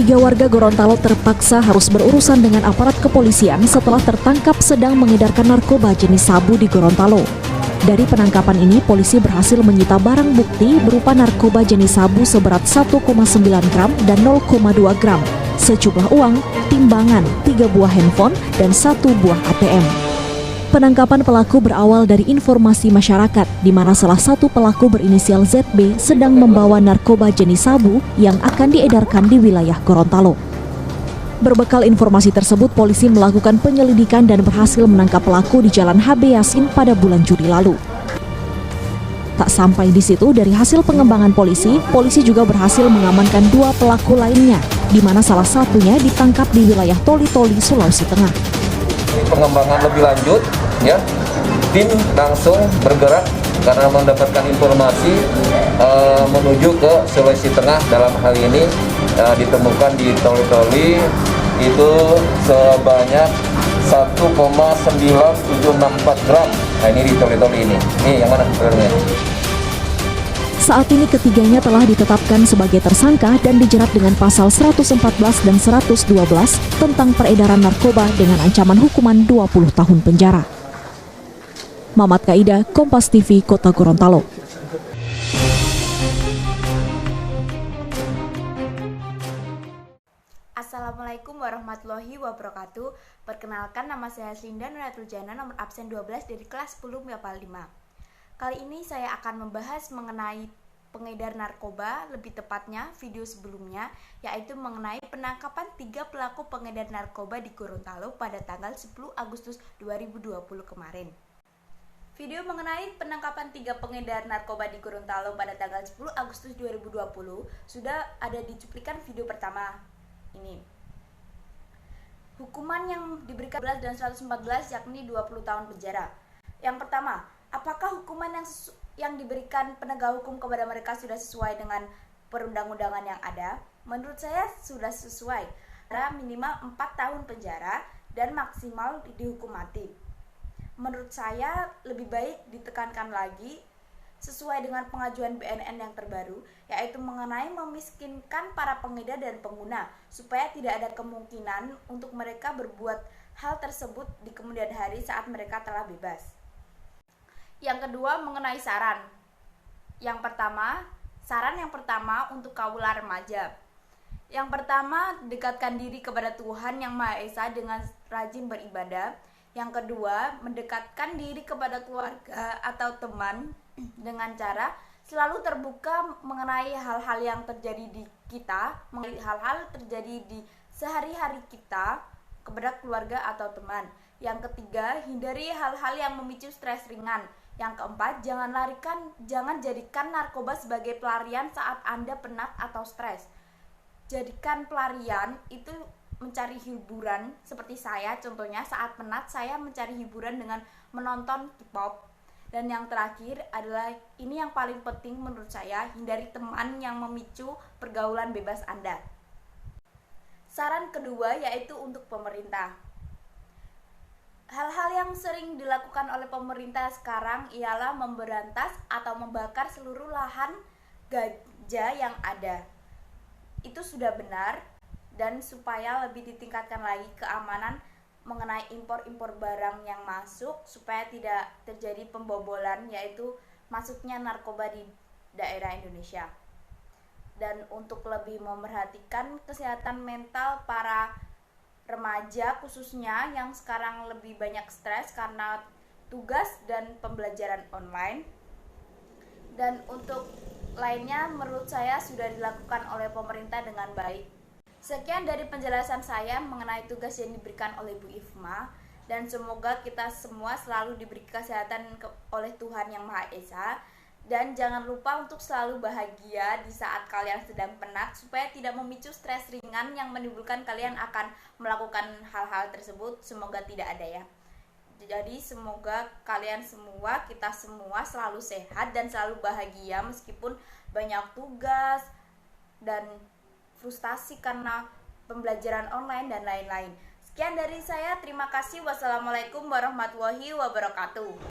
Tiga warga Gorontalo terpaksa harus berurusan dengan aparat kepolisian setelah tertangkap sedang mengedarkan narkoba jenis sabu di Gorontalo. Dari penangkapan ini, polisi berhasil menyita barang bukti berupa narkoba jenis sabu seberat 1,9 gram dan 0,2 gram, sejumlah uang, timbangan, 3 buah handphone, dan 1 buah ATM. Penangkapan pelaku berawal dari informasi masyarakat, di mana salah satu pelaku berinisial ZB sedang membawa narkoba jenis sabu yang akan diedarkan di wilayah Gorontalo. Berbekal informasi tersebut, polisi melakukan penyelidikan dan berhasil menangkap pelaku di Jalan HB Yasin pada bulan Juli lalu. Tak sampai di situ, dari hasil pengembangan polisi juga berhasil mengamankan 2 pelaku lainnya, di mana salah satunya ditangkap di wilayah Toli-Toli, Sulawesi Tengah. Pengembangan lebih lanjut, ya, tim langsung bergerak karena mendapatkan informasi menuju ke Sulawesi Tengah. Dalam hal ini ditemukan di Toli-Toli itu sebanyak 1,9764 gram. Nah, ini di Toli-Toli ini yang mana sebenarnya? Saat ini ketiganya telah ditetapkan sebagai tersangka dan dijerat dengan pasal 114 dan 112 tentang peredaran narkoba dengan ancaman hukuman 20 tahun penjara. Mamat Kaida, Kompas TV, Kota Gorontalo. Assalamualaikum warahmatullahi wabarakatuh. Perkenalkan, nama saya Linda Nuratul Jana, nomor absen 12 dari kelas 10 MIPA 5. Kali ini saya akan membahas mengenai pengedar narkoba, lebih tepatnya video sebelumnya, yaitu mengenai penangkapan 3 pelaku pengedar narkoba di Gorontalo pada tanggal 10 Agustus 2020 kemarin. Video mengenai penangkapan 3 pengedar narkoba di Gorontalo pada tanggal 10 Agustus 2020 sudah ada di cuplikan video pertama ini. Hukuman yang diberikan 11 dan 114 yakni 20 tahun penjara. Yang pertama, apakah hukuman yang diberikan penegak hukum kepada mereka sudah sesuai dengan perundang-undangan yang ada? Menurut saya sudah sesuai. Minimal 4 tahun penjara dan maksimal dihukum mati. Menurut saya lebih baik ditekankan lagi sesuai dengan pengajuan BNN yang terbaru, yaitu mengenai memiskinkan para pengedar dan pengguna supaya tidak ada kemungkinan untuk mereka berbuat hal tersebut di kemudian hari saat mereka telah bebas. Yang kedua, mengenai saran. Saran yang pertama untuk kaula remaja. Yang pertama, dekatkan diri kepada Tuhan Yang Maha Esa dengan rajin beribadah. Yang kedua, mendekatkan diri kepada keluarga atau teman dengan cara selalu terbuka mengenai hal-hal yang terjadi di kita, mengenai hal-hal terjadi di sehari-hari kita kepada keluarga atau teman. Yang ketiga, hindari hal-hal yang memicu stres ringan. Yang keempat, jangan jadikan narkoba sebagai pelarian saat Anda penat atau stres. Jadikan pelarian itu mencari hiburan, seperti saya contohnya saat penat saya mencari hiburan dengan menonton K-pop. Dan yang terakhir adalah ini yang paling penting menurut saya, hindari teman yang memicu pergaulan bebas Anda. Saran kedua yaitu untuk pemerintah. Hal-hal yang sering dilakukan oleh pemerintah sekarang ialah memberantas atau membakar seluruh lahan ganja yang ada. Itu sudah benar, dan supaya lebih ditingkatkan lagi keamanan mengenai impor-impor barang yang masuk supaya tidak terjadi pembobolan, yaitu masuknya narkoba di daerah Indonesia. Dan untuk lebih memerhatikan kesehatan mental para remaja khususnya yang sekarang lebih banyak stres karena tugas dan pembelajaran online. Dan untuk lainnya menurut saya sudah dilakukan oleh pemerintah dengan baik. Sekian dari penjelasan saya mengenai tugas yang diberikan oleh Bu Ifma, dan semoga kita semua selalu diberi kesehatan oleh Tuhan Yang Maha Esa, dan jangan lupa untuk selalu bahagia di saat kalian sedang penat supaya tidak memicu stres ringan yang menimbulkan kalian akan melakukan hal-hal tersebut. Semoga tidak ada ya. Jadi semoga kalian semua, kita semua selalu sehat dan selalu bahagia meskipun banyak tugas dan frustasi karena pembelajaran online dan lain-lain. Sekian dari saya, terima kasih. Wassalamualaikum warahmatullahi wabarakatuh.